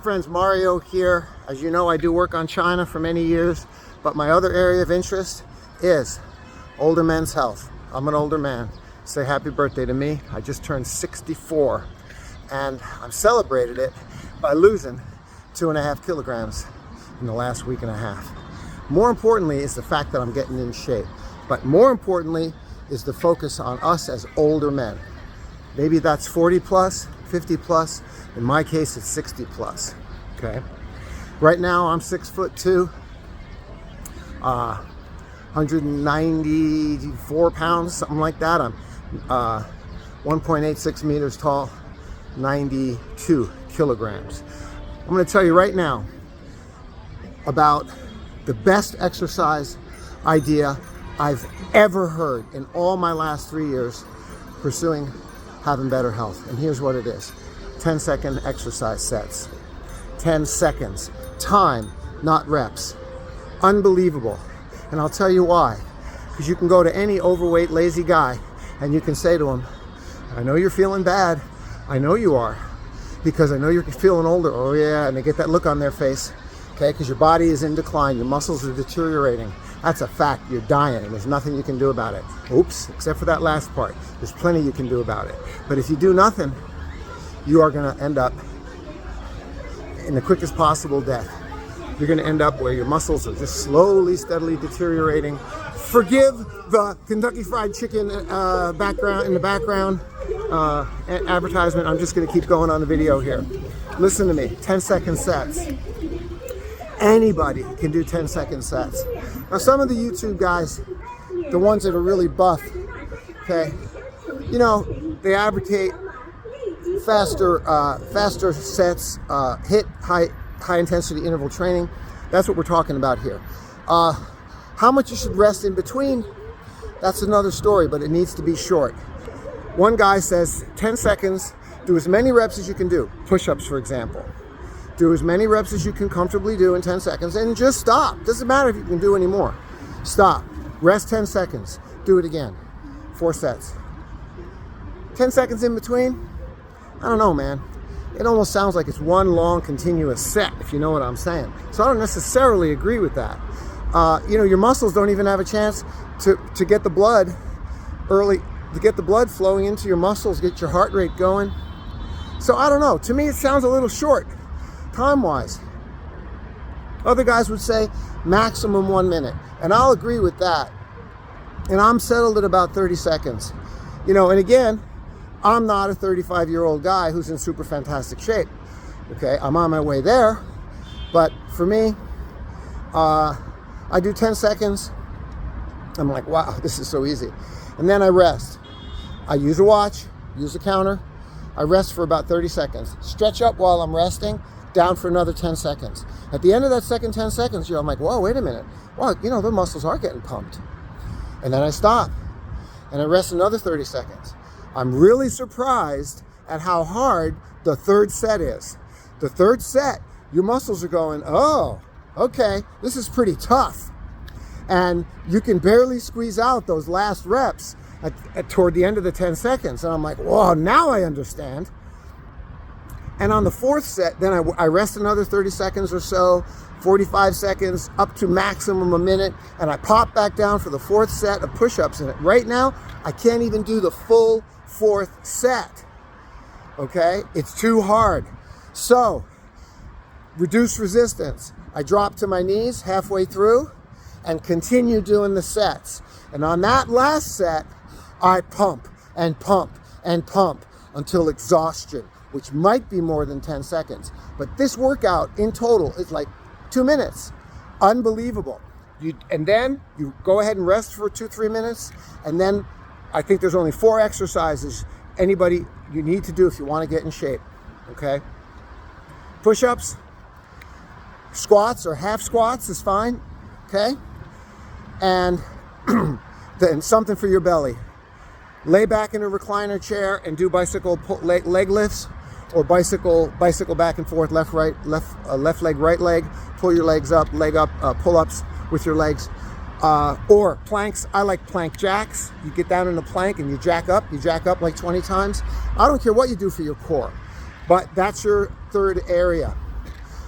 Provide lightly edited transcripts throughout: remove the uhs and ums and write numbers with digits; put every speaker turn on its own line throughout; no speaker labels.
friends, Mario here. As you know, I do work on China for many years, but my other area of interest is older men's health. I'm an older man. Say happy birthday to me. I just turned 64 and I've celebrated it by losing 2.5 kilograms in the last week and a half. More importantly is the fact that I'm getting in shape, but more importantly is the focus on us as older men. Maybe that's 40 plus, 50 plus. In my case, it's 60 plus, okay? Right now, I'm 6'2", 194 pounds, something like that. I'm 1.86 meters tall, 92 kilograms. I'm gonna tell you right now about the best exercise idea I've ever heard in all my last 3 years pursuing having better health. And here's what it is. 10-second exercise sets. 10 seconds. Time, not reps. Unbelievable. And I'll tell you why. Because you can go to any overweight, lazy guy and you can say to him, I know you're feeling bad. I know you are. Because I know you're feeling older. Oh yeah, and they get that look on their face. Okay, because your body is in decline. Your muscles are deteriorating. That's a fact. You're dying and there's nothing you can do about it. Oops, except for that last part. There's plenty you can do about it. But if you do nothing, you are going to end up in the quickest possible death. You're going to end up where your muscles are just slowly, steadily deteriorating. Forgive the Kentucky Fried Chicken background in the background advertisement. I'm just going to keep going on the video here. Listen to me. 10-second sets. Anybody can do 10-second sets. Now, some of the YouTube guys, the ones that are really buff, okay, you know, they advocate faster sets, hit high intensity interval training. That's what we're talking about here. How much you should rest in between, that's another story, but it needs to be short. One guy says 10 seconds, do as many reps as you can do. Push-ups, for example. Do as many reps as you can comfortably do in 10 seconds and just stop. Doesn't matter if you can do any more. Stop. Rest 10 seconds. Do it again. 4 sets. 10 seconds in between? I don't know, man. It almost sounds like it's one long continuous set, if you know what I'm saying. So I don't necessarily agree with that. You know, your muscles don't even have a chance to get the blood early, to get the blood flowing into your muscles, get your heart rate going. So I don't know. To me, it sounds a little short, time-wise. Other guys would say maximum 1 minute, and I'll agree with that. And I'm settled at about 30 seconds. You know, and again, I'm not a 35-year-old guy who's in super fantastic shape. Okay, I'm on my way there, but for me, I do 10 seconds. I'm like, wow, this is so easy. And then I rest. I use a watch, use a counter. I rest for about 30 seconds. Stretch up while I'm resting, down for another 10 seconds. At the end of that second 10 seconds, I'm like, whoa, wait a minute. Well, you know, the muscles are getting pumped. And then I stop and I rest another 30 seconds. I'm really surprised at how hard the third set is. The third set, your muscles are going, oh, okay, this is pretty tough. And you can barely squeeze out those last reps toward the end of the 10 seconds. And I'm like, whoa, now I understand. And on the fourth set, then I rest another 30 seconds or so, 45 seconds, up to maximum a minute, and I pop back down for the fourth set of push-ups. And right now, I can't even do the full fourth set, okay? It's too hard. So, reduce resistance. I drop to my knees halfway through and continue doing the sets. And on that last set, I pump and pump and pump until exhaustion, which might be more than 10 seconds. But this workout in total is like 2 minutes. Unbelievable. And then you go ahead and rest for 2-3 minutes. And then I think there's only 4 exercises you need to do if you want to get in shape. Okay? Push-ups, squats or half squats is fine. Okay? And then something for your belly. Lay back in a recliner chair and do bicycle leg lifts, or bicycle back and forth, left leg, right leg. Pull your legs up, leg up, pull-ups with your legs. Or planks. I like plank jacks. You get down in a plank and you jack up like 20 times. I don't care what you do for your core, but that's your third area.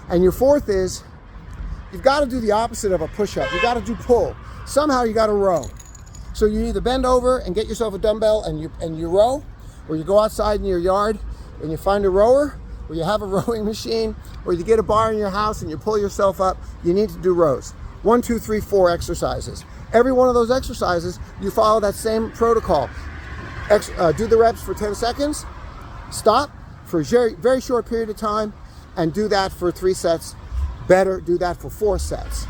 And your fourth is, you've got to do the opposite of a push-up. You got to do pull. Somehow you got to row. So you either bend over and get yourself a dumbbell and you row, or you go outside in your yard and you find a rower, or you have a rowing machine, or you get a bar in your house and you pull yourself up. You need to do rows. 1, 2, 3, 4 exercises. Every one of those exercises, you follow that same protocol. Do the reps for 10 seconds, stop for a very, very short period of time, and do that for 3 sets. Better, do that for 4 sets.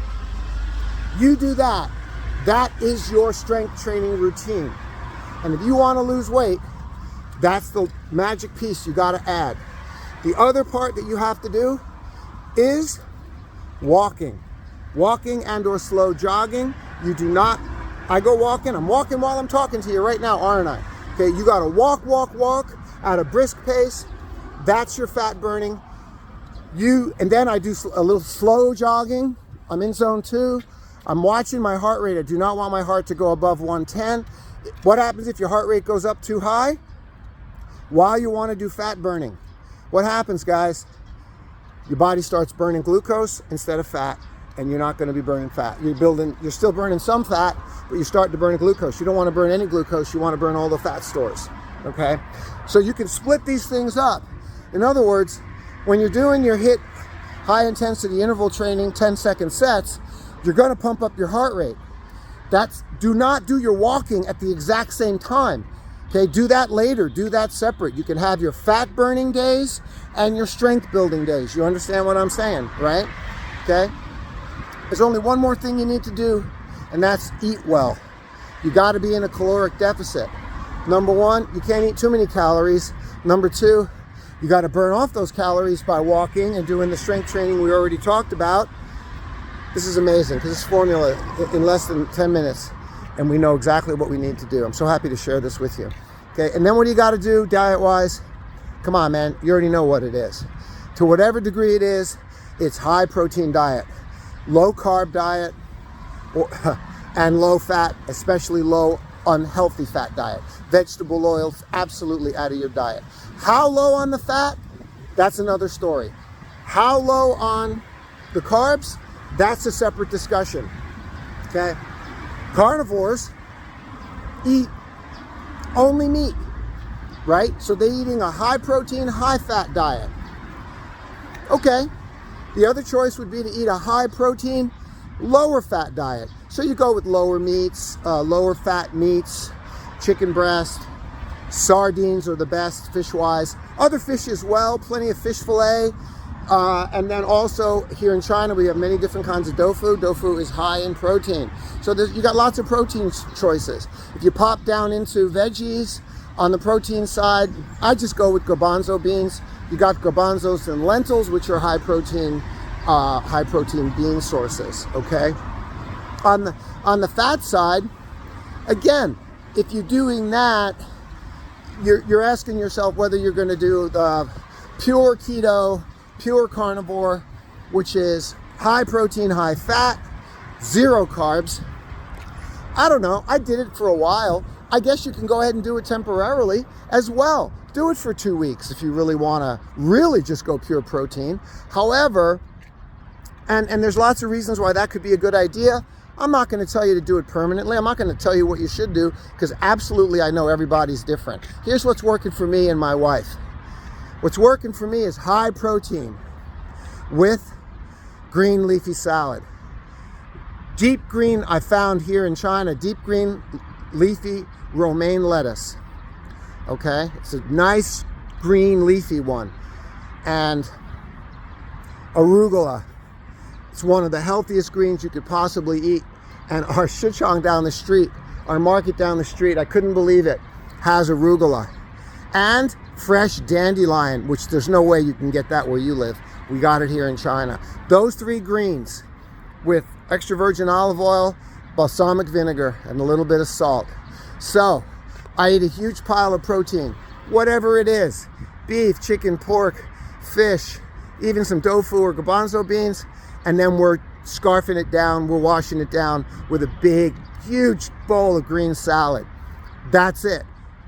You do that. That is your strength training routine. And if you want to lose weight, that's the magic piece you got to add. The other part that you have to do is walking. Walking and or slow jogging. You do not, I go walking, I'm walking while I'm talking to you right now, aren't I? Okay, you got to walk at a brisk pace. That's your fat burning. And then I do a little slow jogging. I'm in zone 2. I'm watching my heart rate. I do not want my heart to go above 110. What happens if your heart rate goes up too high? While you want to do fat burning, what happens, guys? Your body starts burning glucose instead of fat, and you're not going to be burning fat. You're still burning some fat, but you start to burn glucose. You don't want to burn any glucose. You want to burn all the fat stores, okay? So you can split these things up. In other words, when you're doing your HIIT high intensity interval training 10-second sets, you're going to pump up your heart rate. Do not do your walking at the exact same time. Okay, do that later, do that separate. You can have your fat burning days and your strength building days. You understand what I'm saying, right? Okay, there's only one more thing you need to do, and that's eat well. You got to be in a caloric deficit. Number 1, you can't eat too many calories. Number 2, you got to burn off those calories by walking and doing the strength training we already talked about. This is amazing because this formula in less than 10 minutes, and we know exactly what we need to do. I'm so happy to share this with you. Okay, and then what do you got to do diet-wise? Come on, man, you already know what it is. To whatever degree it is, it's high protein diet, low carb diet, and low fat, especially low unhealthy fat diet. Vegetable oils, absolutely out of your diet. How low on the fat? That's another story. How low on the carbs? That's a separate discussion, okay? Carnivores eat only meat, right? So they're eating a high protein, high fat diet. Okay, the other choice would be to eat a high protein, lower fat diet. So you go with lower meats, lower fat meats, chicken breast, sardines are the best fish-wise. Other fish as well, plenty of fish fillet. And then also here in China, we have many different kinds of tofu. Tofu is high in protein. So you got lots of protein choices. If you pop down into veggies on the protein side, I just go with garbanzo beans. You got garbanzos and lentils, which are high protein bean sources, okay? On the fat side, again, if you're doing that, you're asking yourself whether you're gonna do the pure keto, pure carnivore, which is high protein, high fat, 0 carbs. I don't know, I did it for a while. I guess you can go ahead and do it temporarily as well. Do it for 2 weeks if you really wanna really just go pure protein. However, and there's lots of reasons why that could be a good idea. I'm not gonna tell you to do it permanently. I'm not gonna tell you what you should do, because absolutely I know everybody's different. Here's what's working for me and my wife. What's working for me is high protein with green leafy salad. Deep green, I found here in China, deep green leafy romaine lettuce. Okay, it's a nice green leafy one. And arugula. It's one of the healthiest greens you could possibly eat. And our shichong down the street, our market down the street, I couldn't believe it, has arugula. And fresh dandelion, which there's no way you can get that where you live. We got it here in China. Those 3 greens with extra virgin olive oil, balsamic vinegar, and a little bit of salt. So I eat a huge pile of protein, whatever it is, beef, chicken, pork, fish, even some tofu or garbanzo beans, and then we're scarfing it down, we're washing it down with a big, huge bowl of green salad. That's it.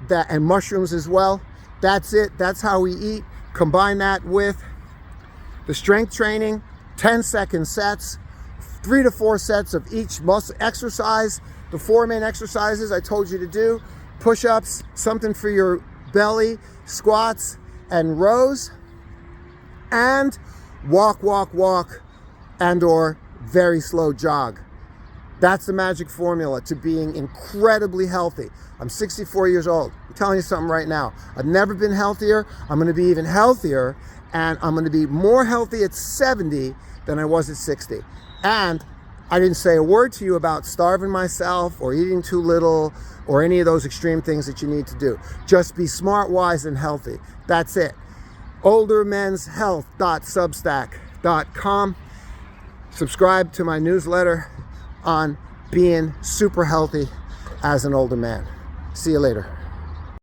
And mushrooms as well. That's it. That's how we eat. Combine that with The strength training, 10-second sets, 3 to 4 sets of each muscle exercise. The 4 main exercises I told you to do: push-ups, something for your belly, squats, and rows, and walk, and or very slow jog. That's the magic formula to being incredibly healthy. I'm 64 years old. I'm telling you something right now. I've never been healthier. I'm going to be even healthier, and I'm going to be more healthy at 70 than I was at 60. And I didn't say a word to you about starving myself or eating too little or any of those extreme things that you need to do. Just be smart, wise, and healthy. That's it. oldermenshealth.substack.com. Subscribe to my newsletter on being super healthy as an older man. See you later.